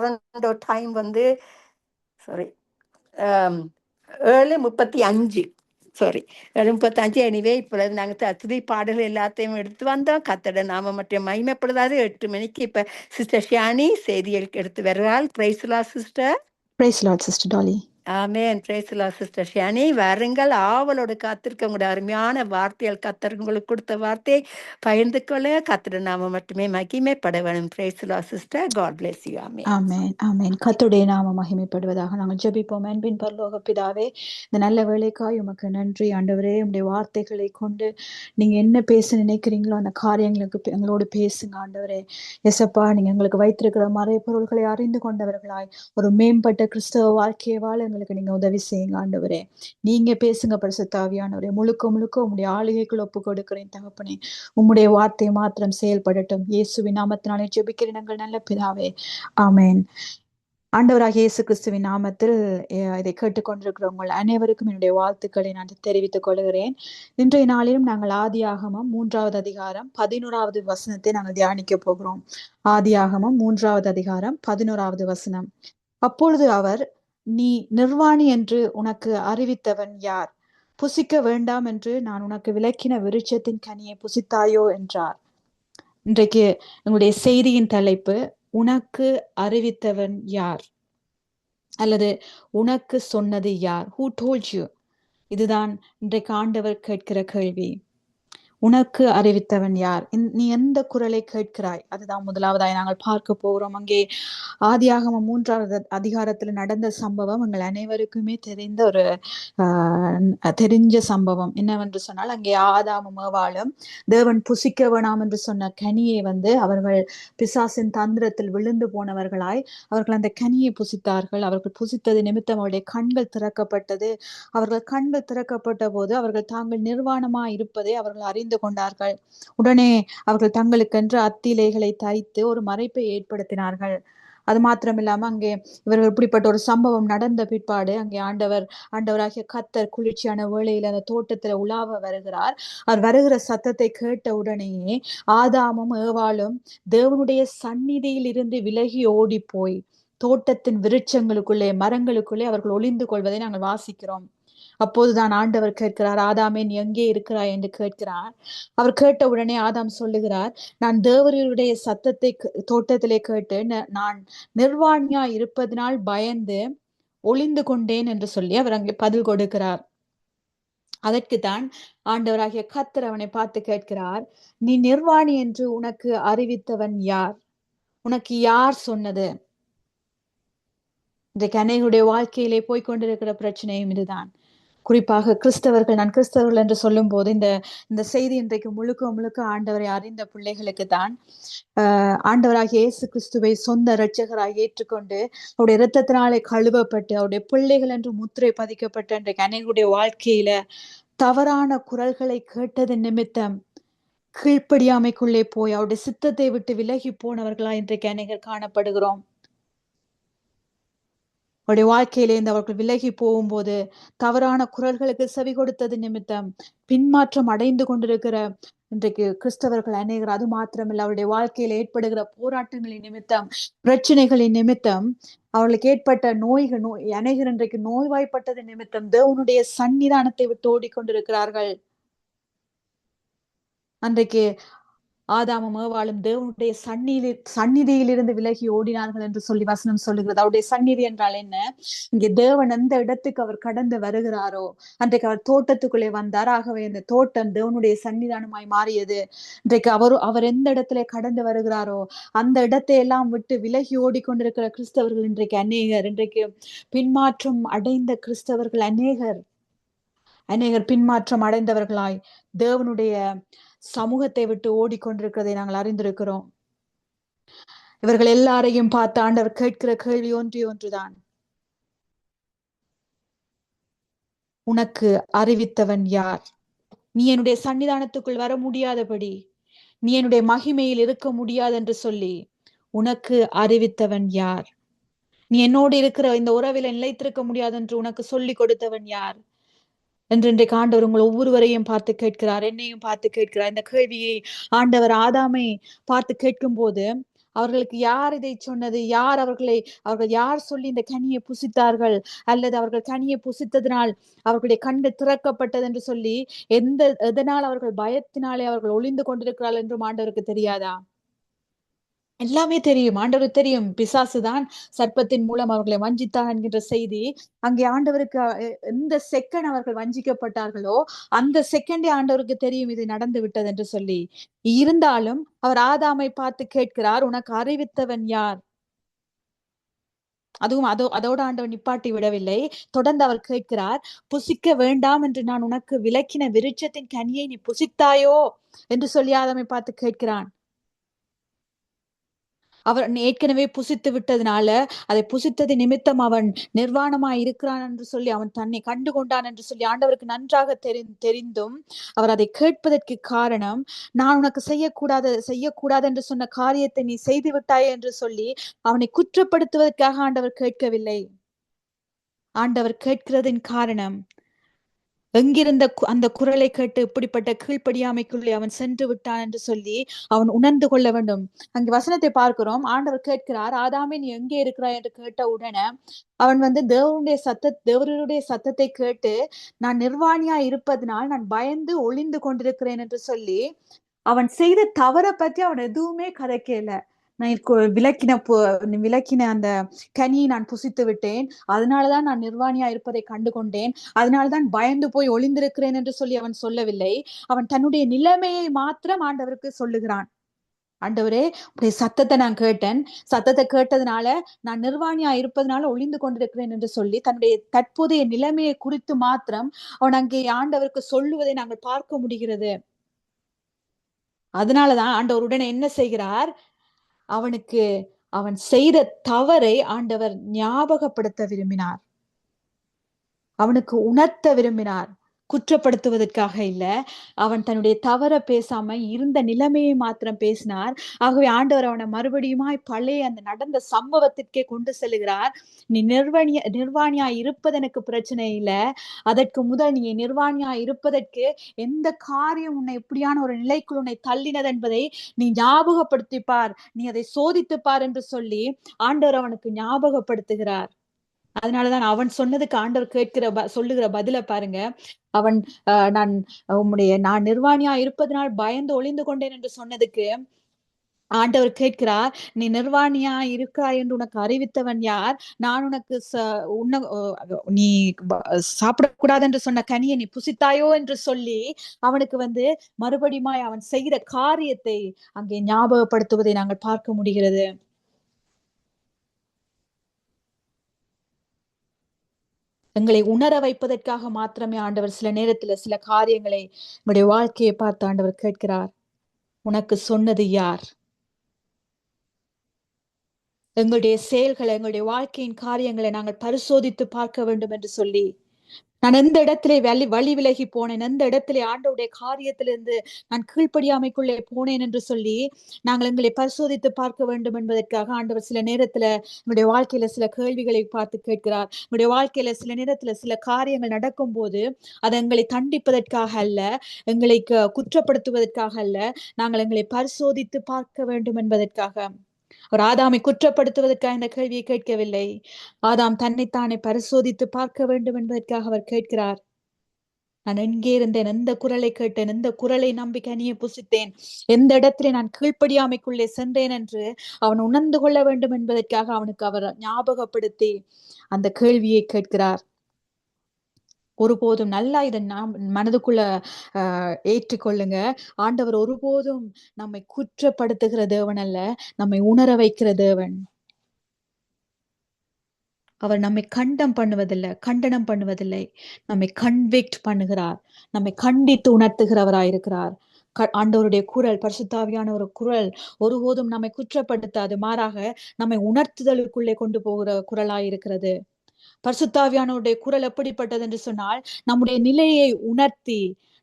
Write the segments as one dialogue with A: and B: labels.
A: Toronto time வந்து sorry 7:35 sorry 7:35. Anyway இப்பொழுது நாங்கள் துதி பாடல் எல்லாத்தையும் எடுத்து வந்தோம். கத்தட நாம மட்டும் மகிமைப்படுதாது. 8 மணிக்கு இப்ப சிஸ்டர் ஷியானி செய்திகள் எடுத்து வருகிறாள். Praise Lord sister.
B: Praise Lord, Sister Dolly.
A: ஆமென். Praise Lord sister Shiyani. வருங்கள், ஆவலோடு காத்திருக்க. உங்களுடைய அருமையான வார்த்தைகள் கத்தர் உங்களுக்கு கொடுத்த வார்த்தையை பகிர்ந்து கொள்ள கத்தட நாம மட்டுமே மகிமைப்பட வேணும். Praise Lord sister. God bless you. ஆமென்.
B: ஆமென் ஆமென். கர்த்தருடைய நாமம் மகிமைப்படுவதாக. நாங்கள் ஜெபிப்போம். அன்பின் பரலோக பிதாவே, இந்த நல்ல வேளைக்காய் உமக்கு நன்றி ஆண்டவரே. உம்முடைய வார்த்தைகளை கொண்டு நீங்க என்ன பேச நினைக்கிறீங்களோ அந்த காரியங்களுக்கு எங்களோடு பேசுங்க ஆண்டவரே. எசப்பா, நீங்க எங்களுக்கு வைத்திருக்கிற மறைபொருள்களை அறிந்து கொண்டவர்களாய் ஒரு மேம்பட்ட கிறிஸ்தவ வாழ்க்கையை வாழ எங்களுக்கு நீங்க உதவி செய்யுங்க ஆண்டவரே. நீங்க பேசுங்க பரிசுத்த ஆவியானவரே. முழுக்க முழுக்க உம்முடைய ஆளுகைக்குள் ஒப்பு கொடுக்கிறேன் தகப்பனே. உம்முடைய வார்த்தை மாத்திரம் செயல்படட்டும். இயேசுவின் நாமத்தினாலே ஜெபிக்கிறேன் எங்கள் நல்ல பிதாவே. ஆமென். ஆண்டவராகிய இயேசு கிறிஸ்துவின் நாமத்தில் இதை கேட்டுக்கொண்டிருக்கிற உங்கள் அனைவருக்கும் என்னுடைய வாழ்த்துக்களை நான் தெரிவித்துக் கொள்கிறேன். இன்றைய நாளிலும் நாங்கள் ஆதியாகமம் 3வது அதிகாரம் 11வது வசனத்தை நாங்கள் தியானிக்க போகிறோம். ஆதியாகமம் 3வது அதிகாரம் 11வது வசனம். அப்பொழுது அவர், நீ நிர்வாணி என்று உனக்கு அறிவித்தவன் யார்? புசிக்க வேண்டாம் என்று நான் உனக்கு விலக்கின விருட்சத்தின் கனியை புசித்தாயோ என்றார். இன்றைக்கு எங்களுடைய செய்தியின் தலைப்பு, உனக்கு அறிவித்தவன் யார் அல்லது உனக்கு சொன்னது யார்? Who told you? இதுதான் இன்றைக்கு ஆண்டவர் கேட்கிற கேள்வி. உனக்கு அறிவித்தவன் யார்? நீ எந்த குரலை கேட்கிறாய்? அதுதான் முதலாவதாய் நாங்கள் பார்க்க போகிறோம். அங்கே ஆதியாகமம் 3வது அதிகாரத்துல நடந்த சம்பவம் எங்கள் அனைவருக்குமே தெரிஞ்ச சம்பவம். என்னவென்று சொன்னால், அங்கே ஆதாமும் ஏவாளும் தேவன் புசிக்க வேணாம் என்று சொன்ன கனியை அவர்கள் பிசாசின் தந்திரத்தில் விழுந்து போனவர்களாய் அவர்கள் அந்த கனியை புசித்தார்கள். அவர்கள் புசித்தது நிமித்தம் அவருடைய கண்கள் திறக்கப்பட்டது. அவர்கள் கண்கள் திறக்கப்பட்ட போது அவர்கள் தாங்கள் நிர்வாணமாய் இருப்பதை அவர்கள் அறிந்து கொண்டார்கள். உடனே அவர்கள் தங்களுக்கென்று அத்திலைகளை தைத்து ஒரு மறைப்பை ஏற்படுத்தினார்கள். அது மாத்திரமில்லாம அங்கே இவர்கள் இப்படிப்பட்ட ஒரு சம்பவம் நடந்த பிற்பாடு அங்கே ஆண்டவராகிய கர்த்தர் குளிர்ச்சியான வேளையில அந்த தோட்டத்துல உலாவ வருகிறார். அவர் வருகிற சத்தத்தை கேட்ட உடனேயே ஆதாமும் ஏவாளும் தேவனுடைய சந்நிதியில் இருந்து விலகி ஓடி போய் தோட்டத்தின் விருட்சங்களுக்குள்ளே மரங்களுக்குள்ளே அவர்கள் ஒளிந்து கொள்வதை நாங்கள் வாசிக்கிறோம். அப்போதுதான் ஆண்டவர் கேட்கிறார், ஆதாமே நீ எங்கே இருக்கிறாய் என்று கேட்கிறார். அவர் கேட்ட உடனே ஆதாம் சொல்லுகிறார், நான் தேவருடைய சத்தத்தை தோட்டத்திலே கேட்டு நான் நிர்வாணியா இருப்பதனால் பயந்து ஒளிந்து கொண்டேன் என்று சொல்லி அவர் அங்கே பதில் கொடுக்கிறார். அதற்குத்தான் ஆண்டவராகிய கர்த்தர் அவனை பார்த்து கேட்கிறார், நீ நிர்வாணி என்று உனக்கு அறிவித்தவன் யார்? உனக்கு யார் சொன்னது? இன்றைக்கு அநேகருடைய வாழ்க்கையிலே போய்கொண்டிருக்கிற பிரச்சனையும் இதுதான். குறிப்பாக கிறிஸ்தவர்கள், நான் கிறிஸ்தவர்கள் என்று சொல்லும் போது இந்த செய்தி இன்றைக்கு முழுக்க முழுக்க ஆண்டவரை அறிந்த பிள்ளைகளுக்கு தான். ஆண்டவராகிய இயேசு கிறிஸ்துவை சொந்த இரட்சகராய் ஏற்றுக்கொண்டு அவருடைய இரத்தத்தினாலே கழுவப்பட்டு அவருடைய பிள்ளைகள் என்று முத்திரை பதிக்கப்பட்ட இன்றைக்கு அநேகருடைய வாழ்க்கையில தவறான குரல்களை கேட்டது நிமித்தம் கீழ்ப்படியாமைக்குள்ளே போய் அவருடைய சித்தத்தை விட்டு விலகி போனவர்களா இன்றைக்கு அநேகர் காணப்படுகிறோம். அவருடைய வாழ்க்கையிலேருந்து அவர்கள் விலகி போகும்போது தவறான குரல்களுக்கு செவி கொடுத்தது நிமித்தம் பின்மாற்றம் அடைந்து கொண்டிருக்கிற இன்றைக்கு கிறிஸ்தவர்கள் அநேகர். அது மாத்திரமில்லை, அவருடைய வாழ்க்கையில ஏற்படுகிற போராட்டங்களின் நிமித்தம், பிரச்சனைகளின் நிமித்தம், அவர்களுக்கு ஏற்பட்ட அநேகர் இன்றைக்கு நோய்வாய்ப்பட்டது நிமித்தம் தேவனுடைய சன்னிதானத்தை விட்டு ஓடிக்கொண்டிருக்கிறார்கள். அன்றைக்கு ஆதாமும் ஏவாளும் தேவனுடைய சந்நிதியிலிருந்து விலகி ஓடினார்கள் என்று சொல்லி வசனம் சொல்லுகிறது. அவருடைய சந்நிதி என்றால் என்ன? இங்கே தேவன் எந்த இடத்துக்கு அவர் கடந்து வருகிறாரோ அன்றைக்கு அவர் தோட்டத்துக்குள்ளே வந்தார். ஆகவே அந்த தோட்டம் தேவனுடைய சன்னிதானமாய் மாறியது. இன்றைக்கு அவர் எந்த இடத்துல கடந்து வருகிறாரோ அந்த இடத்தை எல்லாம் விட்டு விலகி ஓடிக்கொண்டிருக்கிற கிறிஸ்தவர்கள் இன்றைக்கு அநேகர். இன்றைக்கு பின்மாற்றம் அடைந்த கிறிஸ்தவர்கள் அநேகர் பின்மாற்றம் அடைந்தவர்களாய் தேவனுடைய சமூகத்தை விட்டு ஓடிக்கொண்டிருக்கிறதை நாங்கள் அறிந்திருக்கிறோம். இவர்கள் எல்லாரையும் பார்த்து ஆண்டவர் கேட்கிற கேள்வி ஒன்றுதான், உனக்கு அறிவித்தவன் யார்? நீ என்னுடைய சன்னிதானத்துக்குள் வர முடியாதபடி, நீ என்னுடைய மகிமையில் இருக்க முடியாது என்று சொல்லி உனக்கு அறிவித்தவன் யார்? நீ என்னோடு இருக்கிற இந்த உறவில நிலைத்திருக்க முடியாது என்று உனக்கு சொல்லி கொடுத்தவன் யார் என்று இன்றைக்கு ஆண்டவர் உங்கள் ஒவ்வொருவரையும் பார்த்து கேட்கிறார், என்னையும் பார்த்து கேட்கிறார். இந்த கேள்வியை ஆண்டவர் ஆதாமை பார்த்து கேட்கும் போது அவர்களுக்கு யார் இதை சொன்னது? அவர்கள் யார் சொல்லி இந்த கனியை புசித்தார்கள்? அல்லது அவர்கள் கனியை புசித்ததினால் அவர்களுடைய கண்கள் திறக்கப்பட்டது என்று சொல்லி எதனால் அவர்கள் பயத்தினாலே அவர்கள் ஒளிந்து கொண்டிருக்கிறார்கள் என்றும் ஆண்டவருக்கு தெரியாதா? எல்லாமே தெரியும். ஆண்டவருக்கு தெரியும். பிசாசுதான் சர்ப்பத்தின் மூலம் அவர்களை வஞ்சித்தான் என்கின்ற செய்தி அங்கே ஆண்டவருக்கு எந்த செகண்ட் அவர்கள் வஞ்சிக்கப்பட்டார்களோ அந்த செகண்டே ஆண்டவருக்கு தெரியும் இது நடந்து விட்டது என்று சொல்லி. இருந்தாலும் அவர் ஆதாமை பார்த்து கேட்கிறார், உனக்கு அறிவித்தவன் யார்? அதுவும் அதோட ஆண்டவர் நிப்பாட்டி விடவில்லை. தொடர்ந்து அவர் கேட்கிறார், புசிக்க வேண்டாம் என்று நான் உனக்கு விலக்கின விருட்சத்தின் கனியை நீ புசித்தாயோ என்று சொல்லி ஆதாமை பார்த்து கேட்கிறான். அவர் ஏற்கனவே புசித்து விட்டதுனால அதை புசித்தது நிமித்தம் அவன் நிர்வாணமாய் இருக்கிறான் என்று சொல்லி அவன் தன்னை கண்டு கொண்டான் என்று சொல்லி ஆண்டவருக்கு நன்றாக தெரிந்தும் அவர் அதை கேட்பதற்கு காரணம், நான் உனக்கு செய்யக்கூடாது என்று சொன்ன காரியத்தை நீ செய்து விட்டாய் என்று சொல்லி அவனை குற்றப்படுத்துவதற்காக ஆண்டவர் கேட்கவில்லை. ஆண்டவர் கேட்கிறதின் காரணம், எங்கிருந்த அந்த குரலை கேட்டு இப்படிப்பட்ட கீழ்ப்படியாமைக்குள்ளே அவன் சென்று விட்டான் என்று சொல்லி அவன் உணர்ந்து கொள்ள வேண்டும். அங்கு வசனத்தை பார்க்கிறோம். ஆண்டவர் கேட்கிறார், ஆதாமே நீ எங்கே இருக்கிறாய் என்று கேட்ட உடனே அவன் தேவருடைய சத்தத்தை கேட்டு நான் நிர்வாணியா இருப்பதனால் நான் பயந்து ஒளிந்து கொண்டிருக்கிறேன் என்று சொல்லி அவன் செய்த தவறை பற்றி அவன் எதுவுமே கதைக்கல. நான் விளக்கின அந்த கனியை நான் புசித்து விட்டேன், அதனாலதான் நான் நிர்வாணியா இருப்பதை கண்டு கொண்டேன், அதனால்தான் பயந்து போய் ஒளிந்திருக்கிறேன் என்று சொல்லி அவன் சொல்லவில்லை. அவன் தன்னுடைய நிலைமையை மாத்திரம் ஆண்டவருக்கு சொல்லுகிறான். ஆண்டவரே, உடைய சத்தத்தை நான் கேட்டேன், சத்தத்தை கேட்டதுனால நான் நிர்வாணியா இருப்பதனால ஒளிந்து கொண்டிருக்கிறேன் என்று சொல்லி தன்னுடைய தற்போதைய நிலைமையை குறித்து மாத்திரம் அவன் அங்கே ஆண்டவருக்கு சொல்லுவதை நாங்கள் பார்க்க முடிகிறது. அதனாலதான் ஆண்டவர் உடனே என்ன செய்கிறார், அவன் செய்த தவறை ஆண்டவர் ஞாபகப்படுத்த விரும்பினார், அவனுக்கு உணர்த்த விரும்பினார், குற்றப்படுத்துவதற்காக இல்ல. அவன் தன்னுடைய தவற பேசாம இருந்த நிலைமையை மாத்திரம் பேசினார். ஆகவே ஆண்டவர் அவனை மறுபடியுமாய் பழைய அந்த நடந்த சம்பவத்திற்கே கொண்டு செல்கிறார். நீ நிர்வாணியா இருப்பது எனக்கு பிரச்சனை இல்லை, அதற்கு முதல் நீ நிர்வாணியா இருப்பதற்கு எந்த காரியம் உன்னை எப்படியான ஒரு நிலைக்குள் உன்னை தள்ளினது என்பதை நீ ஞாபகப்படுத்திப்பார், நீ அதை சோதித்துப்பார் என்று சொல்லி ஆண்டவர் அவனுக்கு ஞாபகப்படுத்துகிறார். அதனாலதான் அவன் சொன்னதுக்கு ஆண்டவர் சொல்லுகிற பதில பாருங்க. அவன் நான் நிர்வாணியா இருப்பதனால் பயந்து ஒளிந்து கொண்டேன் என்று சொன்னதுக்கு ஆண்டவர் கேட்கிறார், நீ நிர்வாணியா இருக்கிறாய் என்று உனக்கு அறிவித்தவன் யார்? நான் உனக்கு நீ சாப்பிடக்கூடாது என்று சொன்ன கனியை நீ புசித்தாயோ என்று சொல்லி அவனுக்கு மறுபடியும் அவன் செய்த காரியத்தை அங்கே ஞாபகப்படுத்துவதை நாங்கள் பார்க்க முடிகிறது. எங்களை உணர வைப்பதற்காக மாத்திரமே ஆண்டவர் சில நேரத்துல சில காரியங்களை எங்களுடைய வாழ்க்கையை பார்த்து ஆண்டவர் கேட்கிறார், உனக்கு சொன்னது யார்? எங்களுடைய செயல்களை, எங்களுடைய வாழ்க்கையின் காரியங்களை நாங்கள் பரிசோதித்து பார்க்க வேண்டும் என்று சொல்லி, நான் எந்த இடத்திலே வழி விலகி போனேன், எந்த இடத்திலே ஆண்டவருடைய காரியத்திலிருந்து நான் கீழ்ப்படியாமைக்குள்ளே போனேன் என்று சொல்லி நாங்கள் எங்களை பரிசோதித்து பார்க்க வேண்டும் என்பதற்காக ஆண்டவர் சில நேரத்துல என்னுடைய வாழ்க்கையில சில கேள்விகளை பார்த்து கேட்கிறார். என்னுடைய வாழ்க்கையில சில நேரத்துல சில காரியங்கள் நடக்கும் போது அதை எங்களை தண்டிப்பதற்காக அல்ல, எங்களை குற்றப்படுத்துவதற்காக அல்ல, நாங்கள் எங்களை பரிசோதித்து பார்க்க வேண்டும் என்பதற்காக. அவர் ஆதாமை குற்றப்படுத்துவதற்காக இந்த கேள்வியை கேட்கவில்லை, ஆதாம் தன்னைத்தானே பரிசோதித்து பார்க்க வேண்டும் என்பதற்காக அவர் கேட்கிறார். நான் எங்கே இருந்தேன், எந்த குரலை கேட்டேன், எந்த குரலை நம்பி கனியை புசித்தேன், எந்த இடத்திலே நான் கீழ்ப்படியாமைக்குள்ளே சென்றேன் என்று அவன் உணர்ந்து கொள்ள வேண்டும் என்பதற்காக அவனுக்கு அவர் ஞாபகப்படுத்தி அந்த கேள்வியை கேட்கிறார். ஒருபோதும் நல்லா இதை மனதுக்குள்ள ஏற்றுக்கொள்ளுங்க. ஆண்டவர் ஒருபோதும் நம்மை குற்றப்படுத்துகிற தேவன் அல்ல, நம்மை உணர வைக்கிற தேவன். அவர் நம்மை கண்டனம் பண்ணுவதில்லை, நம்மை கன்விக்ட் பண்ணுகிறார், நம்மை கண்டித்து உணர்த்துகிறவராயிருக்கிறார். ஆண்டவருடைய குரல், பரிசுத்தாவியான ஒரு குரல் ஒருபோதும் நம்மை குற்றப்படுத்தாது, மாறாக நம்மை உணர்த்துதலுக்குள்ளே கொண்டு போகிற குரலாயிருக்கிறது. பரிசுத்தாவியானவருடைய குரல் எப்படிப்பட்டது என்று சொன்னால், நம்முடைய நிலையை உணர்த்தி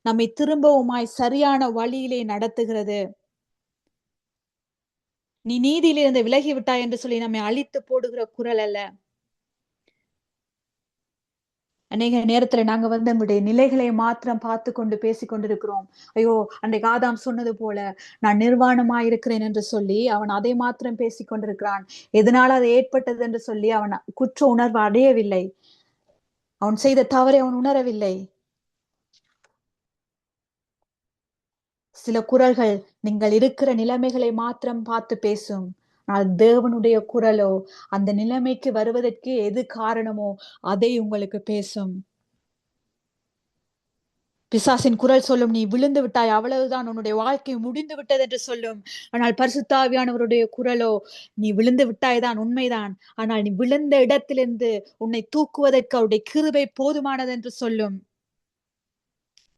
B: நம்மை திரும்பவுமாய் சரியான வழியிலே நடத்துகிறது. நீ நீதியிலிருந்து விலகி விட்டாய் என்று சொல்லி நம்மை அழித்து போடுகிற குரல் அல்ல. அநேக நேரத்துல நாங்க எங்களுடைய நிலைகளை மாத்திரம் பார்த்து கொண்டு பேசிக் கொண்டிருக்கிறோம். ஐயோ, அன்றைக்கு ஆதாம் சொன்னது போல நான் நிர்வாணமாய் இருக்கிறேன் என்று சொல்லி அவன் அதை மாத்திரம் பேசிக் கொண்டிருக்கிறான். எதனால் அது ஏற்பட்டது என்று சொல்லி அவன் குற்ற உணர்வு அடையவில்லை. அவன் செய்த தவறை அவன் உணரவில்லை. சில குரல்கள் நீங்கள் இருக்கிற நிலைமைகளை மாத்திரம் பார்த்து பேசும். ஆனால் தேவனுடைய குரலோ அந்த நிலைமைக்கு வருவதற்கு எது காரணமோ அதை உங்களுக்கு பேசும். பிசாசின் குரல் சொல்லும், நீ விழுந்து விட்டாய், அவ்வளவுதான், உன்னுடைய வாழ்க்கை முடிந்து விட்டது என்று சொல்லும். ஆனால் பரிசுத்தாவியானவருடைய குரலோ, நீ விழுந்து விட்டாய்தான், உண்மைதான், ஆனால் நீ விழுந்த இடத்திலிருந்து உன்னை தூக்குவதற்கு அவருடைய கிருபை போதுமானது என்று சொல்லும்.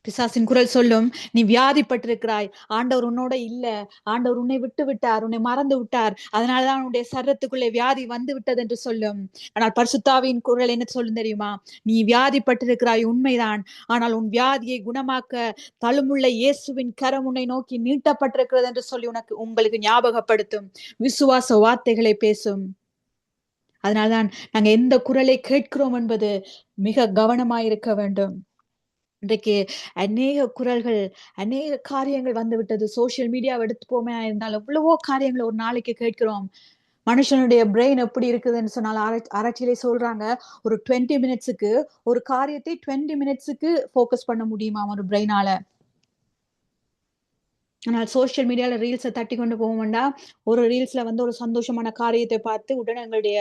B: பிசாசின் குரல் சொல்லும், நீ வியாதிப்பட்டிருக்கிறாய், ஆண்டவர் உன்னோட இல்ல, ஆண்டவர் உன்னை விட்டு விட்டார், உன்னை மறந்து விட்டார், அதனாலதான் உன்னுடைய சரீரத்துக்குள்ளே வியாதி வந்து விட்டது என்று சொல்லும். ஆனால் பரிசுத்தாவின் குரல் என்ன சொல்லும் தெரியுமா? நீ வியாதிப்பட்டிருக்கிறாய், உண்மைதான், ஆனால் உன் வியாதியை குணமாக்க தழுமுள்ள இயேசுவின் கரம் உன்னை நோக்கி நீட்டப்பட்டிருக்கிறது என்று சொல்லி உங்களுக்கு ஞாபகப்படுத்தும். விசுவாச வார்த்தைகளை பேசும். அதனால்தான் நாங்க எந்த குரலை கேட்கிறோம் என்பது மிக கவனமாயிருக்க வேண்டும். இன்றைக்கு அநேக குரல்கள், அநேக காரியங்கள் வந்து விட்டது. சோசியல் மீடியாவை எடுத்து போமே இருந்தால் எவ்வளவோ காரியங்களை ஒரு நாளைக்கு கேட்கிறோம். மனுஷனுடைய பிரெயின் எப்படி இருக்குதுன்னு சொன்னால் ஆராய்ச்சியிலே சொல்றாங்க, ஒரு 20 மினிட்ஸுக்கு ஒரு காரியத்தை 20 மினிட்ஸுக்கு போக்கஸ் பண்ண முடியுமா ஒரு பிரெயினால. ஆனால் சோசியல் மீடியால ரீல்ஸை தட்டி கொண்டு போக வேண்டாம். ஒரு ரீல்ஸ்ல ஒரு சந்தோஷமான காரியத்தை பார்த்து உடனே எங்களுடைய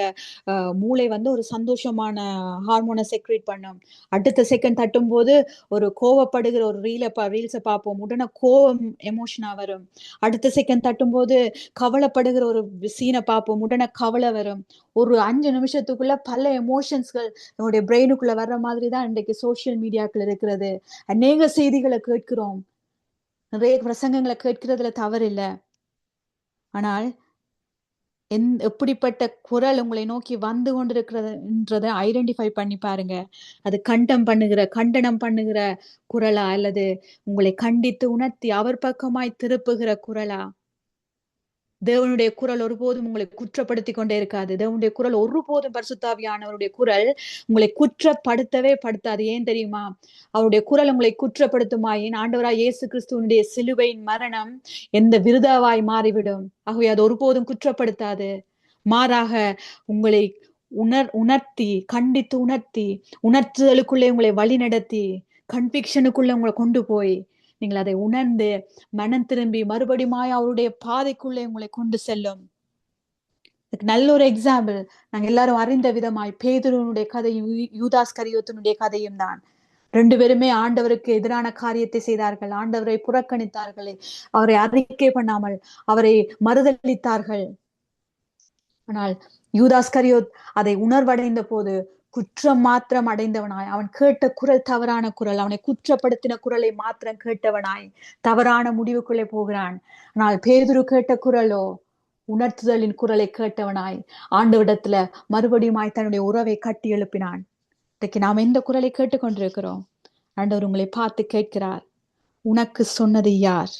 B: மூளை ஒரு சந்தோஷமான ஹார்மோனை செக்ரேட் பண்ணும். அடுத்த செகண்ட் தட்டும் போது ஒரு கோவப்படுகிற ஒரு ரீல்ஸை பார்ப்போம், உடனே கோவம் எமோஷனா வரும். அடுத்த செகண்ட் தட்டும் போது கவலைப்படுகிற ஒரு சீனை பார்ப்போம், உடனே கவலை வரும். ஒரு 5 நிமிஷத்துக்குள்ள பல எமோஷன்ஸ்கள் நம்முடைய பிரெயினுக்குள்ள வர்ற மாதிரி தான் இன்றைக்கு சோசியல் மீடியாக்கள் இருக்கிறது. அநேக செய்திகளை கேட்கிறோம், நிறைய பிரசங்கங்களை கேட்கிறதுல தவறு இல்லை. ஆனால் எப்படிப்பட்ட குரல் உங்களை நோக்கி வந்து கொண்டிருக்கிறதுன்றதை ஐடென்டிஃபை பண்ணி பாருங்க. அது கண்டனம் பண்ணுகிற குரலா, அல்லது உங்களை கண்டித்து உணர்த்தி அவர் பக்கமாய் திருப்புகிற குரலா? தேவனுடைய குரல் ஒருபோதும் உங்களை குற்றப்படுத்தி கொண்டே இருக்காது. தேவனுடைய குரல் ஒருபோதும், பரிசுத்தாவியானவருடைய குரல் உங்களை குற்றப்படுத்தவே படுத்தாது. ஏன் தெரியுமா? அவருடைய குரல் உங்களை குற்றப்படுத்துமாயின் ஆண்டவராய் இயேசு கிறிஸ்துவனுடைய சிலுவையின் மரணம் எந்த விருதாவாய் மாறிவிடும். ஆகவே அது ஒருபோதும் குற்றப்படுத்தாது. மாறாக உங்களை உணர்த்தி, கண்டித்து உணர்த்தி, உணர்த்துதலுக்குள்ளே உங்களை வழி நடத்தி, கன்விக்ஷனுக்குள்ள உங்களை கொண்டு போய் நீங்கள் அதை உணர்ந்து மனம் திரும்பி மறுபடியும் அவருடைய பாதைக்குள்ளே உங்களை கொண்டு செல்லும். நல்ல ஒரு எக்ஸாம்பிள் நாங்க எல்லாரும் அறிந்த விதமாய் பேதுருனுடைய கதையும் யூதாஸ் கரியோத்தினுடைய கதையும் தான். 2 பேருமே ஆண்டவருக்கு எதிரான காரியத்தை செய்தார்கள். ஆண்டவரை புறக்கணித்தார்கள். அவரை அறிக்கை பண்ணாமல் அவரை மறுதளித்தார்கள். ஆனால் யூதாஸ் கரியோத் அதை உணர்வடைந்த போது குற்றம் மாத்திரம் அடைந்தவனாய், அவன் கேட்ட குரல் தவறான குரல், அவனை குற்றப்படுத்தின குரலை மாத்திரம் கேட்டவனாய் தவறான முடிவுக்குள்ளே போகிறான். ஆனால் பேதுரு கேட்ட குரலோ உணர்த்துதலின் குரலை கேட்டவனாய் ஆண்டவரிடத்துல மறுபடியுமாய் தன்னுடைய உறவை கட்டி எழுப்பினான். இன்றைக்கு நாம் எந்த குரலை கேட்டுக்கொண்டிருக்கிறோம்? ஆண்டவர் உங்களை பார்த்து கேட்கிறார், உனக்கு சொன்னது யார்?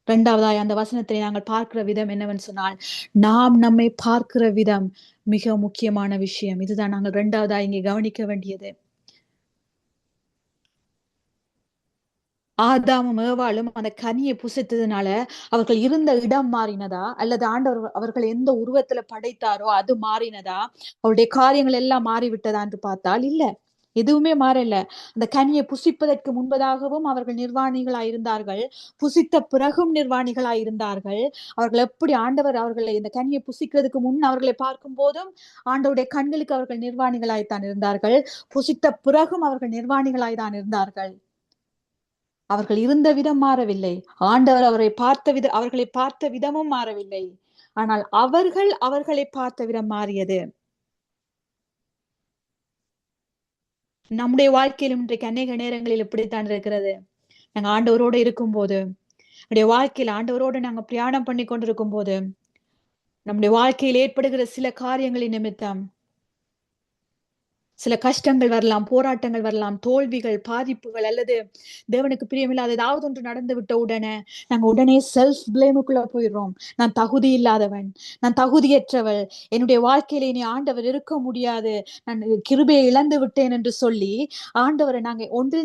B: 2வதாய் அந்த வசனத்தை நாங்கள் பார்க்கிற விதம் என்னவென்று சொன்னால், நாம் நம்மை பார்க்கிற விதம் மிக முக்கியமான விஷயம். இதுதான் நாங்கள் 2வதாய் இங்கே கவனிக்க வேண்டியது. ஆதாமும் ஏவாளும் அந்த கனியை புசித்ததுனால அவர்கள் இருந்த இடம் மாறினதா, அல்லது ஆண்டவர் அவர்கள் எந்த உருவத்துல படைத்தாரோ அது மாறினதா, அவருடைய காரியங்கள் எல்லாம் மாறிவிட்டதா என்று பார்த்தால் இல்ல, எதுவுமே மாறல. அந்த கனியை புசிப்பதற்கு முன்பதாகவும் அவர்கள் நிர்வாணிகளாய் இருந்தார்கள், புசித்த பிறகும் நிர்வாணிகளாய் இருந்தார்கள். அவர்கள் எப்படி ஆண்டவர் அவர்களை இந்த கனியை புசிக்கிறதுக்கு முன் அவர்களை பார்க்கும் போதும் ஆண்டவருடைய கண்களுக்கு அவர்கள் நிர்வாணிகளாய்த்தான் இருந்தார்கள், புசித்த பிறகும் அவர்கள் நிர்வாணிகளாய் தான் இருந்தார்கள். அவர்கள் இருந்த விதம் மாறவில்லை, ஆண்டவர் அவர்களை பார்த்த விதமும் மாறவில்லை. ஆனால் அவர்களை பார்த்த விதம் மாறியது. நம்முடைய வாழ்க்கையிலும் இன்றைக்கு அநேக நேரங்களில் இப்படித்தான் இருக்கிறது. நாங்க ஆண்டவரோடு இருக்கும் போது, நம்முடைய வாழ்க்கையில் ஆண்டவரோடு நாங்க பிரயாணம் பண்ணி கொண்டிருக்கும் போது, நம்முடைய வாழ்க்கையில் ஏற்படுகிற சில காரியங்களின் நிமித்தம், சில கஷ்டங்கள் வரலாம், போராட்டங்கள் வரலாம், தோல்விகள், பாதிப்புகள், அல்லது தேவனுக்கு பிரியமில்லாத ஏதாவது ஒன்று நடந்து விட்ட உடனே நாங்க உடனே செல்ஃப் பிளேமுக்குள்ள போயிடுறோம். நான் தகுதி இல்லாதவன், நான் தகுதியற்றவள், என்னுடைய வாழ்க்கையில இனி ஆண்டவர் இருக்க முடியாது, நான் கிருபையை இழந்து விட்டேன் என்று சொல்லி ஆண்டவரை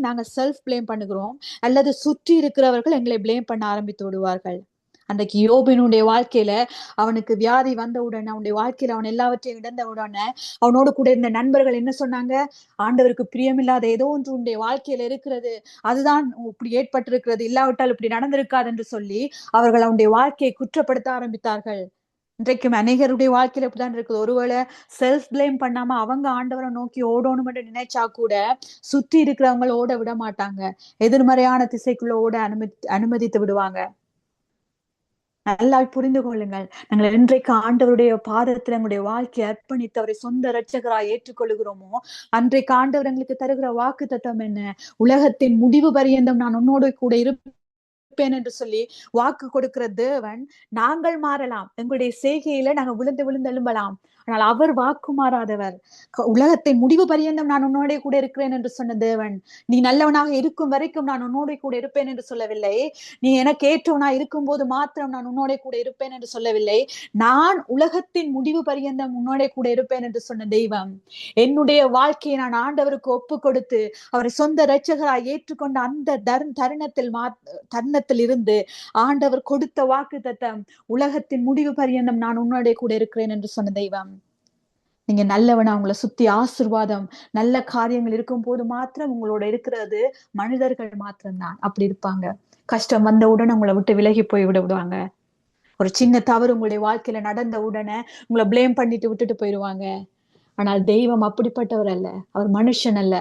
B: நாங்க செல்ஃப் பிளேம் பண்ணுகிறோம், அல்லது சுற்றி இருக்கிறவர்கள் எங்களை பிளேம் பண்ண ஆரம்பித்து விடுவார்கள். அன்றைக்கு யோபினுடைய வாழ்க்கையில அவனுக்கு வியாதி வந்தவுடன், அவனுடைய வாழ்க்கையில அவன் எல்லாவற்றையும் இழந்த உடனே அவனோடு கூட இருந்த நண்பர்கள் என்ன சொன்னாங்க? ஆண்டவருக்கு பிரியமில்லாத ஏதோ ஒன்று உன்னுடைய வாழ்க்கையில இருக்கிறது, அதுதான் இப்படி ஏற்பட்டிருக்கிறது, இல்லாவிட்டால் இப்படி நடந்திருக்காது என்று சொல்லி அவர்கள் அவனுடைய வாழ்க்கையை குற்றப்படுத்த ஆரம்பித்தார்கள். இன்றைக்கும் அநேகருடைய வாழ்க்கையில இப்படிதான் இருக்குது. ஒருவேளை செல்ஃப் பிளேம் பண்ணாம அவங்க ஆண்டவரை நோக்கி ஓடணும் என்று நினைச்சா கூட சுற்றி இருக்கிறவங்க ஓட விட மாட்டாங்க. எதிர்மறையான திசைக்குள்ள ஓட அனுமதித்து விடுவாங்க. நல்லா புரிந்து கொள்ளுங்கள். நாங்கள் இன்றைக்கு ஆண்டவருடைய பாதத்துல எங்களுடைய வாழ்க்கையை அர்ப்பணித்து அவரை சொந்த இரட்சகராய் ஏற்றுக்கொள்கிறோமோ, அன்றைக்கு ஆண்டவர் எங்களுக்கு தருகிற வாக்குத்தத்தம் என்ன? உலகத்தின் முடிவு பரியந்தம் நான் உன்னோடு கூட இருப்பேன் என்று சொல்லி வாக்கு கொடுக்கிற தேவன். நாங்கள் மாறலாம், எங்களுடைய செய்கையில நாங்க விழுந்து விழுந்து எழும்பலாம், ஆனால் அவர் வாக்கு மாறாதவர். உலகத்தின் முடிவு பரியந்தம் நான் உன்னோட கூட இருக்கிறேன் என்று சொன்ன தேவன், நீ நல்லவனாக இருக்கும் வரைக்கும் நான் உன்னோட கூட இருப்பேன் என்று சொல்லவில்லை. நீ எனக்கு ஏற்றவனா இருக்கும் போது மாத்திரம் நான் உன்னோட கூட இருப்பேன் என்று சொல்லவில்லை. நான் உலகத்தின் முடிவு பரியந்தம் உன்னோட கூட இருப்பேன் என்று சொன்ன தெய்வம். என்னுடைய வாழ்க்கையை நான் ஆண்டவருக்கு ஒப்பு கொடுத்து அவரை சொந்த இரட்சகராய் ஏற்றுக்கொண்ட அந்த தருணத்தில் இருந்து ஆண்டவர் கொடுத்த வாக்குத்தத்தம், உலகத்தின் முடிவு பரியந்தம் நான் உன்னோட கூட இருக்கிறேன் என்று சொன்ன தெய்வம். நீங்க நல்லவனா, உங்களை சுத்தி ஆசீர்வாதம், நல்ல காரியங்கள் இருக்கும் போது மாத்திரம் உங்களோட இருக்கிறது மனிதர்கள் மாத்திரம்தான் அப்படி இருப்பாங்க. கஷ்டம் வந்த உடனே உங்களை விட்டு விலகி போய் விடுவாங்க. ஒரு சின்ன தவறு உங்களுடைய வாழ்க்கையில நடந்த உடனே உங்களை பிளேம் பண்ணிட்டு விட்டுட்டு போயிடுவாங்க. ஆனால் தெய்வம் அப்படிப்பட்டவர் அல்ல, அவர் மனுஷன் அல்ல.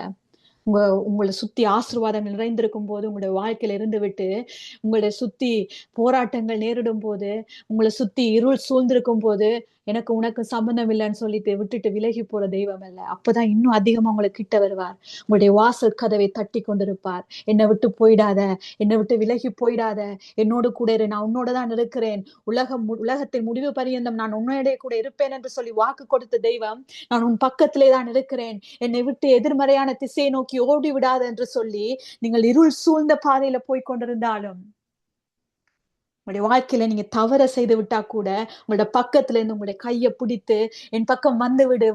B: உங்களை சுத்தி ஆசீர்வாதங்கள் நிறைந்திருக்கும் போது உங்களுடைய வாழ்க்கையில இருந்து விட்டு, உங்களை சுத்தி போராட்டங்கள் நேரிடும் போது, உங்களை சுத்தி இருள் சூழ்ந்திருக்கும் போது, எனக்கு உனக்கு சம்பந்தம் இல்லைன்னு சொல்லிட்டு விட்டுட்டு விலகி போற தெய்வம் அல்ல. அப்பதான் இன்னும் அதிகமா உங்களை கிட்ட வருவார். உங்களுடைய வாசல் கதவை தட்டி கொண்டிருப்பார். என்னை விட்டு போயிடாத, என்னை விட்டு விலகி போயிடாத, என்னோடு கூட இரு, நான் உன்னோட தான் இருக்கிறேன், உலகத்தின் முடிவு பரியந்தம் நான் உன்னோட கூட இருப்பேன் என்று சொல்லி வாக்கு கொடுத்த தெய்வம், நான் உன் பக்கத்திலே தான் இருக்கிறேன், என்னை விட்டு எதிர்மறையான திசையை நோக்கி ஓடி விடாது என்று சொல்லி நீங்கள் இருள் சூழ்ந்த பாதையில போய் கொண்டிருந்தாலும், உங்களுடைய வாழ்க்கையில நீங்க தவற செய்து விட்டா கூட உங்களோட பக்கத்துல இருந்து உங்களுடைய கையை பிடித்து என் பக்கம் வந்து விடு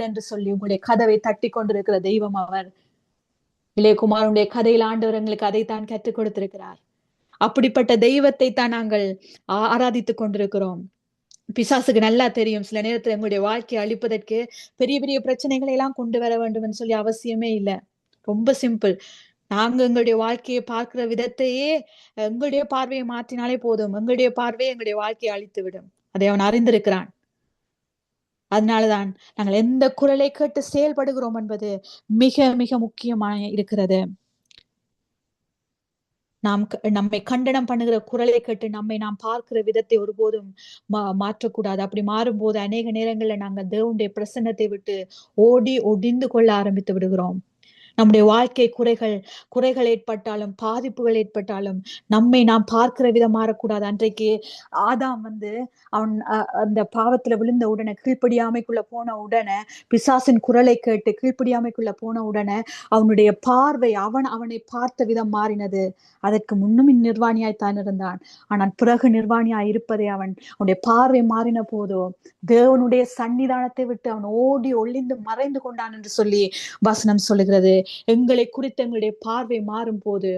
B: என்று சொல்லி உங்களுடைய கதவை தட்டி கொண்டிருக்கிற தெய்வம் அவர். இளையகுமாரனுடைய கதையில் ஆண்டவர் எங்களுக்கு அதைத்தான் கற்றுக் கொடுத்திருக்கிறார். அப்படிப்பட்ட தெய்வத்தை தான் நாங்கள் ஆராதித்துக் கொண்டிருக்கிறோம். பிசாசுக்கு நல்லா தெரியும், சில நேரத்துல எங்களுடைய வாழ்க்கையை அழிப்பதற்கு பெரிய பெரிய பிரச்சனைகளை எல்லாம் கொண்டு வர வேண்டும் என்று சொல்லி அவசியமே இல்லை. ரொம்ப சிம்பிள். நாங்க எங்களுடைய வாழ்க்கையை பார்க்கிற விதத்தையே, எங்களுடைய பார்வையை மாற்றினாலே போதும், எங்களுடைய பார்வையை எங்களுடைய வாழ்க்கையை அழித்து விடும். அதை அவன் அறிந்திருக்கிறான். அதனாலதான் நாங்கள் எந்த குரலை கேட்டு செயல்படுகிறோம் என்பது மிக மிக முக்கியமாக இருக்கிறது. நம்மை கண்டனம் பண்ணுகிற குரலை கேட்டு நாம் பார்க்கிற விதத்தை ஒருபோதும் மாற்றக்கூடாது. அப்படி மாறும்போது அநேக நேரங்கள்ல நாங்க தேவனுடைய பிரசன்னத்தை விட்டு ஓடி ஒடிந்து கொள்ள ஆரம்பித்து விடுகிறோம். நம்முடைய வாழ்க்கை குறைகள் ஏற்பட்டாலும், பாதிப்புகள் ஏற்பட்டாலும் நம்மை நாம் பார்க்கிற விதம் மாறக்கூடாது. அன்றைக்கு ஆதாம் அவன் அந்த பாவத்துல விழுந்த உடனே, கீழ்ப்படியாமைக்குள்ள போன உடனே, பிசாசின் குரலை கேட்டு கீழ்ப்படியாமைக்குள்ள போன உடனே அவனுடைய பார்வை அவனை பார்த்த விதம் மாறினது. அதற்கு முன்னும் நிர்வாணியாய்த்தான் இருந்தான். ஆனால் பிறகு நிர்வாணியாய் இருப்பதை அவனுடைய பார்வை மாறின போதோ தேவனுடைய சன்னிதானத்தை விட்டு அவன் ஓடி ஒளிந்து மறைந்து கொண்டான் என்று சொல்லி வசனம் சொல்லுகிறது. எங்களை குறித்து எங்களுடைய பார்வை மாறும் போது,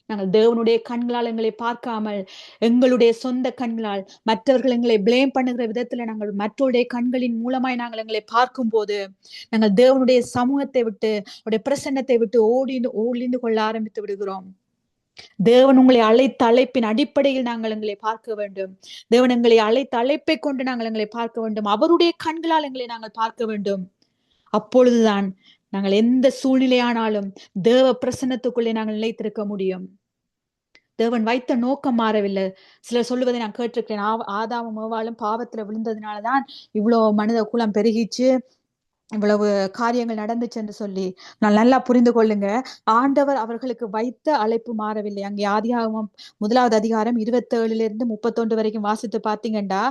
B: நாங்கள் தேவனுடைய கண்களால் எங்களை பார்க்காமல் எங்களுடைய சொந்த கண்களால் மற்றவர்கள் எங்களை பிளேம் பண்ணுகிற விதத்துல நாங்கள் மற்றவருடைய கண்களின் மூலமாய் நாங்கள் எங்களை பார்க்கும் போது, நாங்கள் தேவனுடைய சமூகத்தை விட்டு, அவருடைய பிரசன்னத்தை விட்டு ஒளிந்து கொள்ள ஆரம்பித்து விடுகிறோம். தேவன் உங்களை அழைத்த அழைப்பின் அடிப்படையில் நாங்கள் எங்களை பார்க்க வேண்டும். தேவன் எங்களை அழைத்த அழைப்பை கொண்டு நாங்கள் எங்களை பார்க்க வேண்டும். அவருடைய கண்களால் எங்களை நாங்கள் பார்க்க வேண்டும். அப்பொழுதுதான் நாங்கள் எந்த சூழ்நிலையானாலும் தேவ பிரசன்னத்துக்குள்ளே நாங்கள் நிலைத்திருக்க முடியும். தேவன் வைத்த நோக்கம் மாறவில்லை. சிலர் சொல்லுவதை நான் கேட்டிருக்கிறேன், ஆதாமும் ஏவாளும் பாவத்துல விழுந்ததுனாலதான் இவ்வளவு மனித குலம் பெருகிச்சு, இவ்வளவு காரியங்கள் நடந்துச்சு என்று சொல்லி நான் நல்லா புரிந்து கொள்ளுங்க. ஆண்டவர் அவர்களுக்கு வைத்த அழைப்பு மாறவில்லை. அங்கே ஆதியாகமம் 1வது அதிகாரம் 27 31 வரைக்கும் வாசித்து பார்த்தீங்கன்னா,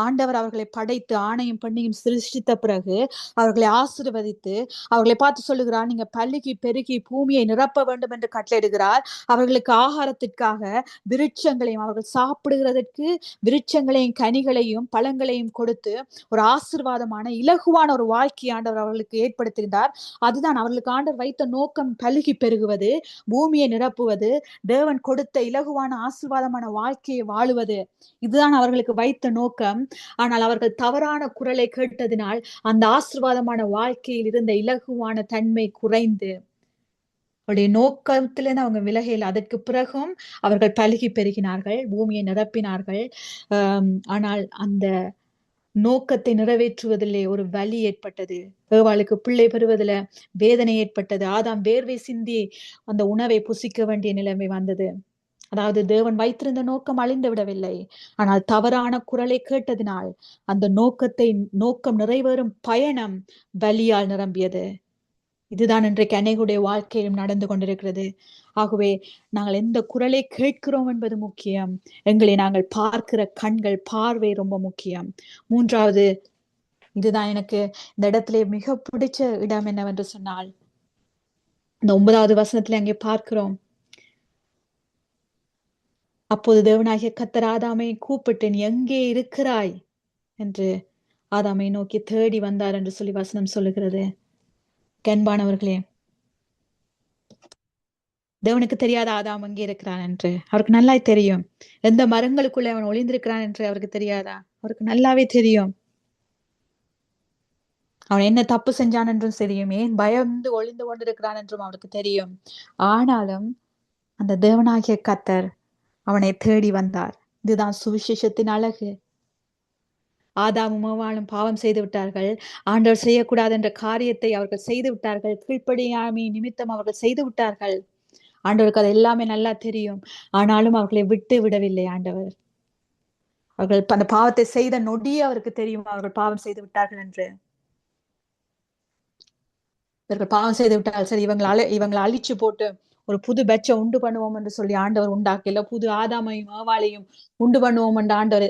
B: ஆண்டவர் அவர்களை படைத்து ஆணையும் பெண்ணையும் சிருஷ்டித்த பிறகு அவர்களை ஆசீர்வதித்து அவர்களை பார்த்து சொல்லுகிறார், நீங்க பல்லுகி பெருகி பூமியை நிரப்ப வேண்டும் என்று கட்டளையிடுகிறார். அவர்களுக்கு ஆகாரத்திற்காக விருட்சங்களையும் அவர்கள் சாப்பிடுகிறதற்கு விருட்சங்களையும் கனிகளையும் பழங்களையும் கொடுத்து ஒரு ஆசீர்வாதமான இலகுவான ஒரு வாழ்க்கை ஆண்டவர் அவர்களுக்கு ஏற்படுத்தியிருந்தார். அதுதான் அவர்களுக்கு ஆண்டவர் வைத்த நோக்கம். பலுகி பெருகுவது, பூமியை நிரப்புவது, தேவன் கொடுத்த இலகுவான ஆசீர்வாதமான வாழ்க்கையை வாழுவது, இதுதான் அவர்களுக்கு வைத்த நோக்கம். ஆனால் அவர்கள் தவறான குரலை கேட்டதினால் அந்த ஆசீர்வாதமான வாழ்க்கையில் இருந்த இலகுவான தன்மை குறைந்து அவருடைய நோக்கத்திலிருந்து அவங்க விலகையில். அதற்கு பிறகும் அவர்கள் பலுகி பெருகினார்கள், பூமியை நிரப்பினார்கள். ஆனால் அந்த நோக்கத்தை நிறைவேற்றுவதிலே ஒரு வலி ஏற்பட்டது. ஏவாளுக்கு பிள்ளை பெறுவதில வேதனை ஏற்பட்டது. ஆதாம் வேர்வை சிந்தி அந்த உணவை புசிக்க வேண்டிய நிலைமை வந்தது. அதாவது தேவன் வைத்திருந்த நோக்கம் அழிந்து விடவில்லை. ஆனால் தவறான குரலை கேட்டதினால் அந்த நோக்கம் நிறைவேறும் பயணம் வலியால் நிரம்பியது. இதுதான் இன்றைக்கு அநேகருடைய வாழ்க்கையிலும் நடந்து கொண்டிருக்கிறது. ஆகவே நாங்கள் எந்த குரலை கேட்கிறோம் என்பது முக்கியம். எங்களை நாங்கள் பார்க்கிற கண்கள், பார்வை ரொம்ப முக்கியம். 3வது, இதுதான் எனக்கு இந்த இடத்திலே மிக பிடிச்ச இடம் என்னவென்று சொன்னால், இந்த 9வது வசனத்திலே அங்கே பார்க்கிறோம், அப்போது தேவனாகிய கர்த்தர் ஆதாமை கூப்பிட்டு, நீ எங்கே இருக்கிறாய் என்று ஆதாமை நோக்கி தேடி வந்தார் என்று சொல்லி வசனம் சொல்லுகிறது. அன்பானவர்களே, தேவனுக்கு தெரியாத ஆதாம் அங்கே இருக்கிறான் என்று அவருக்கு நல்லாய் தெரியும். எந்த மரங்களுக்குள்ளே அவன் ஒளிந்திருக்கிறான் என்று அவருக்கு தெரியாதா? அவருக்கு நல்லாவே தெரியும். அவன் என்ன தப்பு செஞ்சான் என்றும் தெரியும். ஏன் பயந்து ஒளிந்து கொண்டிருக்கிறான் என்றும் அவருக்கு தெரியும். ஆனாலும் அந்த தேவனாகிய கர்த்தர் அவனை தேடி வந்தார். இதுதான் சுவிசேஷத்தின் அழகு. ஆதாமும் ஏவாளும் பாவம் செய்து விட்டார்கள். ஆண்டவர் செய்யக்கூடாது என்ற காரியத்தை அவர்கள் செய்து விட்டார்கள். கீழ்ப்படியாமை நிமித்தம் அவர்கள் செய்து விட்டார்கள். ஆண்டவருக்கு அது எல்லாமே நல்லா தெரியும். ஆனாலும் அவர்களை விட்டு விடவில்லை ஆண்டவர். அவர்கள் அந்த பாவத்தை செய்த நொடியே அவருக்கு தெரியும் அவர்கள் பாவம் செய்து விட்டார்கள் என்று. இவர்கள் பாவம் செய்து விட்டார்கள், சரி இவங்களை அழிச்சு போட்டு ஒரு புது பெட்சை உண்டு பண்ணுவோம் என்று சொல்லி ஆண்டவர் உண்டாக்கல. புது ஆதாமையும் ஏவாளையும் உண்டு பண்ணுவோம் என்று ஆண்டவர்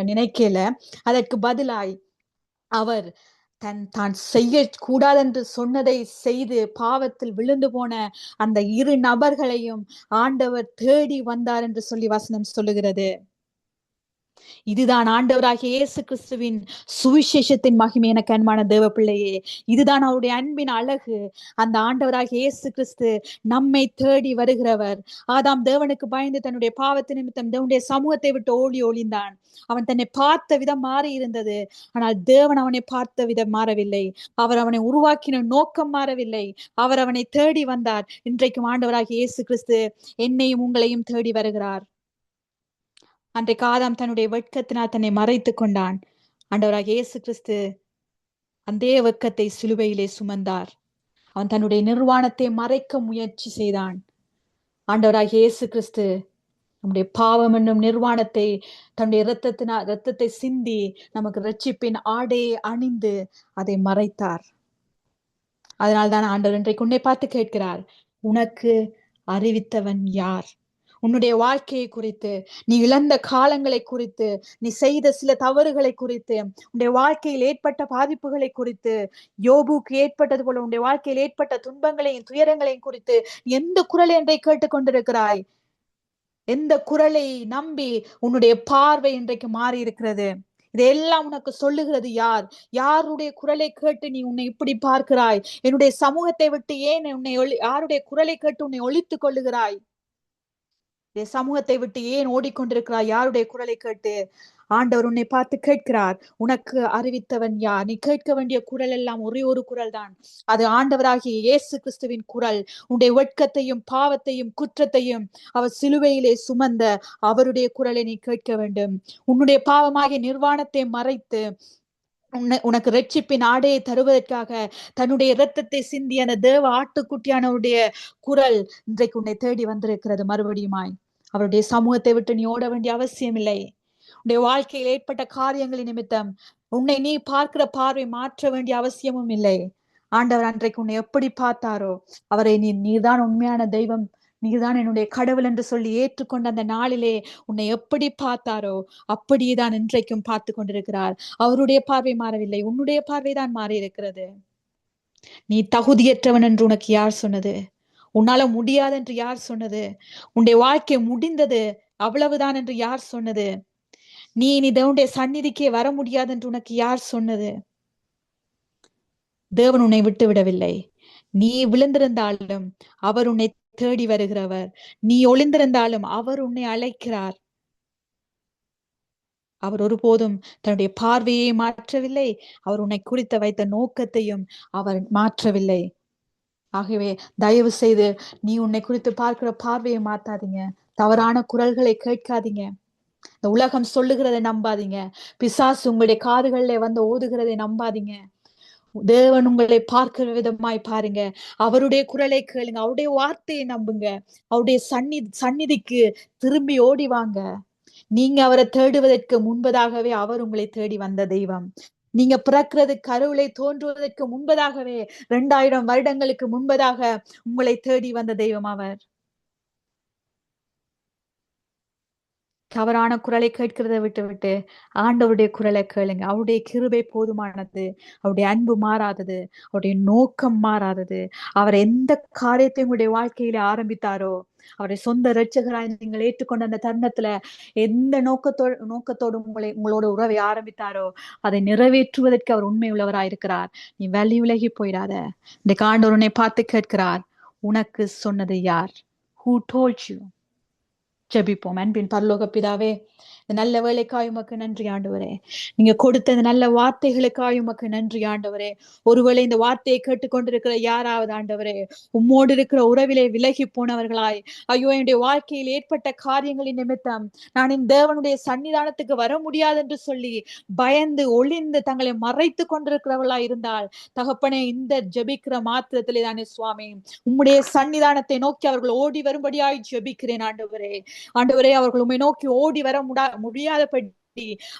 B: நினைக்கல. அதற்கு பதிலாய் அவர் தான் செய்ய கூடாதென்று சொன்னதை செய்து பாவத்தில் விழுந்து போன அந்த 2 நபர்களையும் ஆண்டவர் தேடி வந்தார் என்று சொல்லி வசனம் சொல்லுகிறது. இதுதான் ஆண்டவராகிய இயேசு கிறிஸ்துவின் சுவிசேஷத்தின் மகிமை. எனக்கு அன்பான தேவ பிள்ளையே, இதுதான் அவருடைய அன்பின் அழகு. அந்த ஆண்டவராகிய இயேசு கிறிஸ்து நம்மை தேடி வருகிறவர். ஆதாம் தேவனுக்கு பயந்து தன்னுடைய பாவத்தின் நிமித்தம் தேவனுடைய சமூகத்தை விட்டு ஒளிந்தான். அவன் தன்னை பார்த்த விதம் மாறி இருந்தது. ஆனால் தேவன் அவனை பார்த்த விதம் மாறவில்லை. அவர் அவனை உருவாக்கின நோக்கம் மாறவில்லை. அவர் அவனை தேடி வந்தார். இன்றைக்கும் ஆண்டவராகிய இயேசு கிறிஸ்து என்னையும் உங்களையும் தேடி வருகிறார். அன்றைக்கு ஆதாம் தன்னுடைய வெட்கத்தினால் தன்னை மறைத்துக் கொண்டான். ஆண்டவராகிய இயேசு கிறிஸ்து அந்த வெட்கத்தை சிலுவையிலே சுமந்தார். அவன் தன்னுடைய நிர்வாணத்தை மறைக்க முயற்சி செய்தான். ஆண்டவராகிய இயேசு கிறிஸ்து நம்முடைய பாவம் என்னும் நிர்வாணத்தை தன்னுடைய இரத்தத்தை சிந்தி நமக்கு இரட்சிப்பின் ஆடையை அணிந்து அதை மறைத்தார். அதனால்தான் ஆண்டவர் இன்றைக்கு உன்னை பார்த்து கேட்கிறார், உனக்கு அறிவித்தவன் யார்? உன்னுடைய வாழ்க்கையை குறித்து, நீ இழந்த காலங்களை குறித்து, நீ செய்த சில தவறுகளை குறித்து, உன்னுடைய வாழ்க்கையில் ஏற்பட்ட பாதிப்புகளை குறித்து, யோபுக்கு ஏற்பட்டது போல உன்னுடைய வாழ்க்கையில் ஏற்பட்ட துன்பங்களையும் துயரங்களையும் குறித்து எந்த குரலை இன்றை கேட்டுக்கொண்டிருக்கிறாய்? எந்த குரலை நம்பி உன்னுடைய பார்வை இன்றைக்கு மாறி இருக்கிறது? இதெல்லாம் உனக்கு சொல்லுகிறது யார்? யாருடைய குரலை கேட்டு நீ உன்னை இப்படி பார்க்கிறாய்? என்னுடைய சமூகத்தை விட்டு ஏன் யாருடைய குரலை கேட்டு உன்னை ஒழித்துக் கொள்ளுகிறாய்? சமூகத்தை விட்டு ஏன் ஓடிக்கொண்டிருக்கிறாய்? யாருடைய குரலை கேட்டு? ஆண்டவர் உன்னை பார்த்து கேட்கிறார், உனக்கு அறிவித்தவன் யார்? நீ கேட்க வேண்டிய குரல் எல்லாம் ஒரே ஒரு குரல் தான். அது ஆண்டவராகிய இயேசு கிறிஸ்துவின் குரல். உன்னுடைய வெட்கத்தையும் பாவத்தையும் குற்றத்தையும் அவர் சிலுவையிலே சுமந்த அவருடைய குரலை நீ கேட்க வேண்டும். உன்னுடைய பாவமாகிய நிர்வாணத்தை மறைத்து உனக்கு இரட்சிப்பின் ஆடையை தருவதற்காக தன்னுடைய இரத்தத்தை சிந்திய அந்த தேவ ஆட்டுக்குட்டியானவருடைய குரல் இன்றைக்கு உன்னை தேடி வந்திருக்கிறது. மறுபடியுமாய் அவருடைய சமூகத்தை விட்டு நீ ஓட வேண்டிய அவசியம் இல்லை. உன்னுடைய வாழ்க்கையில் ஏற்பட்ட காரியங்களின் நிமித்தம் உன்னை நீ பார்க்கிற பார்வை மாற்ற வேண்டிய அவசியமும் இல்லை. ஆண்டவர் அன்றைக்கு உன்னை எப்படி பார்த்தாரோ, அவரை நீதான் உண்மையான தெய்வம், நீதான் என்னுடைய கடவுள் என்று சொல்லி ஏற்றுக்கொண்ட அந்த நாளிலே உன்னை எப்படி பார்த்தாரோ அப்படியேதான் இன்றைக்கும் பார்த்து கொண்டிருக்கிறார். அவருடைய பார்வை மாறவில்லை, உன்னுடைய பார்வைதான் மாறி இருக்கிறது. நீ தகுதியற்றவன் என்று உனக்கு யார் சொன்னது? உன்னால முடியாது என்று யார் சொன்னது? உன்னுடைய வாழ்க்கை முடிந்தது, அவ்வளவுதான் என்று யார் சொன்னது? நீ தேவனுடைய சந்நிதிக்கே வர முடியாது என்று உனக்கு யார் சொன்னது? தேவன் உன்னை விட்டு விடவில்லை. நீ விழுந்திருந்தாலும் அவர் உன்னை தேடி வருகிறவர். நீ ஒளிந்திருந்தாலும் அவர் உன்னை அழைக்கிறார். அவர் ஒருபோதும் தன்னுடைய பார்வையை மாற்றவில்லை. அவர் உன்னை குறித்து வைத்த நோக்கத்தையும் அவர் மாற்றவில்லை. ஆகவே தயவு செய்து நீ உன்னை குறித்து பார்க்கிற பார்வையை மாத்தாதீங்க. தவறான குரல்களை கேட்காதீங்க. இந்த உலகம் சொல்லுகிறதை நம்பாதீங்க. பிசாசு உங்களுடைய காதுகளிலே வந்து ஓதுகிறதை நம்பாதீங்க. தேவன் உங்களை பார்க்கிற விதமாய் பாருங்க. அவருடைய குரலை கேளுங்க, அவருடைய வார்த்தையை நம்புங்க. அவருடைய சந்நிதிக்கு திரும்பி ஓடி வாங்க. நீங்க அவரை தேடுவதற்கு முன்பதாகவே அவர் உங்களை தேடி வந்த தெய்வம். நீங்க பிறக்கிறது, கருவிலை தோன்றுவதற்கு முன்பதாகவே 2000 வருடங்களுக்கு முன்பதாக உங்களை தேடி வந்த தெய்வம் அவர். தவறான குரலை கேட்கிறத விட்டு ஆண்டவருடைய குரலை கேளுங்க. அவருடைய கிருபை போதுமானது, அவருடைய அன்பு மாறாதது, அவருடைய நோக்கம் மாறாதது. அவர் எந்த காரியத்தை உங்களுடைய வாழ்க்கையில ஆரம்பித்தாரோ, அவருடைய சொந்த இரட்சகராய் நீங்கள் ஏற்றுக்கொண்ட அந்த தருணத்துல எந்த நோக்கத்தோடு உங்களோட உறவை ஆரம்பித்தாரோ அதை நிறைவேற்றுவதற்கு அவர் உண்மை உள்ளவராயிருக்கிறார். நீ விலகி போயிடாத. இந்த ஆண்டவர் உன்னை பார்த்து கேட்கிறார், உனக்கு சொன்னது யார்? Who told you? ஜெபிப்போம். அன்பின் பரலோக பிதாவே, இந்த நல்ல வேலைக்காய் உமக்கு நன்றி ஆண்டவரே. நீங்க கொடுத்த இந்த நல்ல வார்த்தைகளுக்காய் உமக்கு நன்றி ஆண்டவரே. ஒருவேளை இந்த வார்த்தையை கேட்டுக்கொண்டிருக்கிற யாராவது ஆண்டவரே, உம்மோடு இருக்கிற உறவிலே விலகி போனவர்களாய், ஐயோ என்னுடைய வாழ்க்கையில் ஏற்பட்ட காரியங்களின் நிமித்தம் நான் இந்த தேவனுடைய சன்னிதானத்துக்கு வர முடியாது என்று சொல்லி பயந்து ஒளிந்து தங்களை மறைத்து கொண்டிருக்கிறவர்களாய் இருந்தால், தகப்பனே, இந்த ஜெபிக்கிற மாத்திரத்திலே தானே சுவாமி உம்முடைய சன்னிதானத்தை நோக்கி அவர்கள் ஓடி வரும்படியாய் ஜெபிக்கிறேன் ஆண்டவரே. ஆண்டவரே, அவர்கள் உம்மை நோக்கி ஓடி வர முடியாதபடி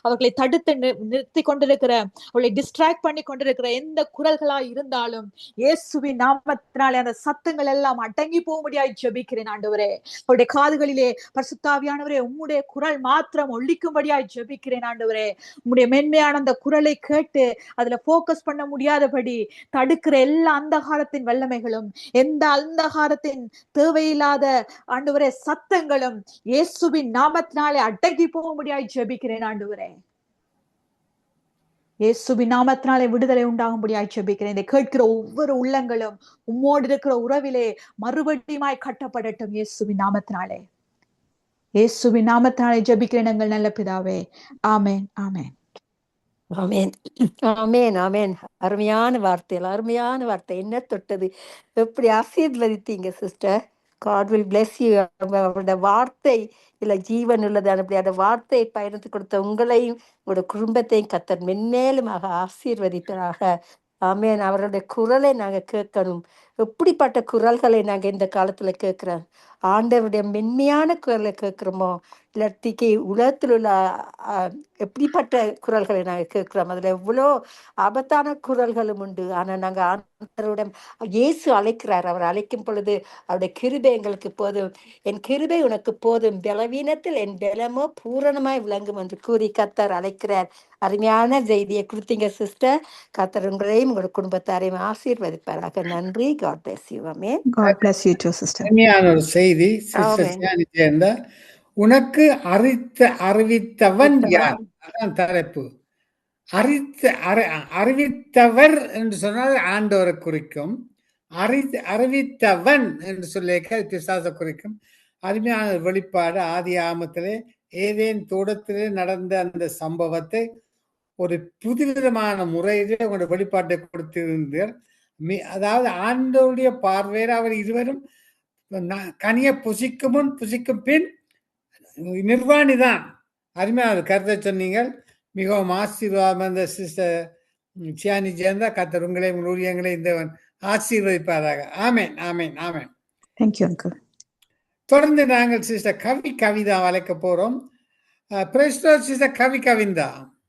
B: அவர்களை தடுத்து நிறுத்தி கொண்டிருக்கிற, அவர்களை டிஸ்ட்ராக்ட் பண்ணி கொண்டிருக்கிற எந்த குரல்களா இருந்தாலும் இயேசுவின் நாமத்தினாலே அந்த சத்தங்கள் எல்லாம் அடங்கி போகும்படியாய் ஜெபிக்கிறேன் ஆண்டவரே. அவருடைய காதுகளிலே பரிசுத்தாவியானவரே உம்முடைய குரல் மாத்திரம் ஒலிக்கும்படியாய் ஜெபிக்கிறேன் ஆண்டவரே. உம்முடைய மென்மையான அந்த குரலை கேட்டு அதுல போக்கஸ் பண்ண முடியாதபடி தடுக்கிற எல்லா அந்தகாரத்தின் வல்லமைகளும், எந்த அந்தகாரத்தின் தேவையில்லாத ஆண்டவரே சத்தங்களும் இயேசுவின் நாமத்தினாலே அடங்கி போகும்படியாய் ஜெபிக்கிறேன் ஆண்டவரே. இயேசுவின் நாமத்தினாலே விடுதலை உண்டாகும்படியாய் ஜெபிக்கிறேன். இதை கேட்கிற ஒவ்வொரு உள்ளங்களும் உம்மோடு இருக்கிற உறவிலே மறுபடியுமாய் கட்டப்படட்டும் இயேசுவின் நாமத்தினாலே. இயேசுவின் நாமத்தினாலே ஜெபிக்கிறேன் எங்கள் நல்ல பிதாவே. ஆமென், ஆமென்,
A: ஆமென், ஆமென், ஆமென். அருமையான வார்த்தை. என்ன தொட்டது, எப்படி ஆசீர்வதித்தீங்க sister. God will bless you. அவருடைய வார்த்தை இல்ல ஜீவன் உள்ளது. அந்த வார்த்தையை பயணித்து கொடுத்த உங்களையும் உங்களோட குடும்பத்தையும் கர்த்தர் மென்மேலுமாக ஆசீர்வதிப்பதாக. ஆமென். அவருடைய குரலை நாங்க கேட்கணும். எப்படிப்பட்ட குரல்களை நாங்க இந்த காலத்துல கேட்கிறோம்? ஆண்டவருடைய மென்மையான குரலை கேட்கிறோமோ, இல்லாட்டிக்கு உலகத்தில் உள்ள எப்படிப்பட்ட குரல்களை நாங்க கேட்கிறோம்? அதுல எவ்வளோ ஆபத்தான குரல்களும் உண்டு. ஆனா நாங்க ஆண்டவருடன் இயேசு அழைக்கிறார். அவர் அழைக்கும் பொழுது அவருடைய கிருபை எங்களுக்கு போதும், என் கிருபை உனக்கு போதும், பலவீனத்தில் என் பலமோ பூரணமாய் விளங்கும் என்று கூறி கர்த்தர் அழைக்கிறார். அருமையான செய்தியை கொடுத்தீங்க சிஸ்டர். கர்த்தர் உங்களையும் உங்களோட குடும்பத்தாரையும் ஆசீர்வதிப்பாராக. நன்றி. God bless you. Amen.
B: God bless you too, sister.
C: அருமையான ஒரு செய்தி சிஸ்டர். உனக்கு அறிவித்தவன் யார்? அதான் தலைப்பு. அறிவித்தவர் என்று சொன்னால் ஆண்டவரை குறிக்கும். அறிவித்தவன் என்று சொல்லிக்க பிசாசை குறிக்கும். அருமையான வெளிப்பாடு. ஆதி ஆமத்திலே ஏதேன் தோட்டத்திலே நடந்த அந்த சம்பவத்தை ஒரு புதுவிதமான முறையிலே உங்களுடைய வெளிப்பாட்டை கொடுத்திருந்தீர். அதாவது ஆண்டவருடைய பார்வையில் அவர் இருவரும் கனிய புசிக்கும் முன் புசிக்கும் பின் நிர்வாணிதான். அருமையான கருத்தை சொன்னீங்க. மிகவும் ஆசீர்வாதம். அந்த சிஸ்டர் சியானி ஜெயந்தா, கர்த்தர் உங்களை உங்கள் ஊழியங்களை இந்த ஆசீர்வதிப்பாராக. ஆமென், ஆமென், ஆமென்.
B: Thank you, uncle.
C: தொடர்ந்து நாங்கள் சிஸ்டர் கவிதா அழைக்க போறோம். சிஸ்டர் கவிதா.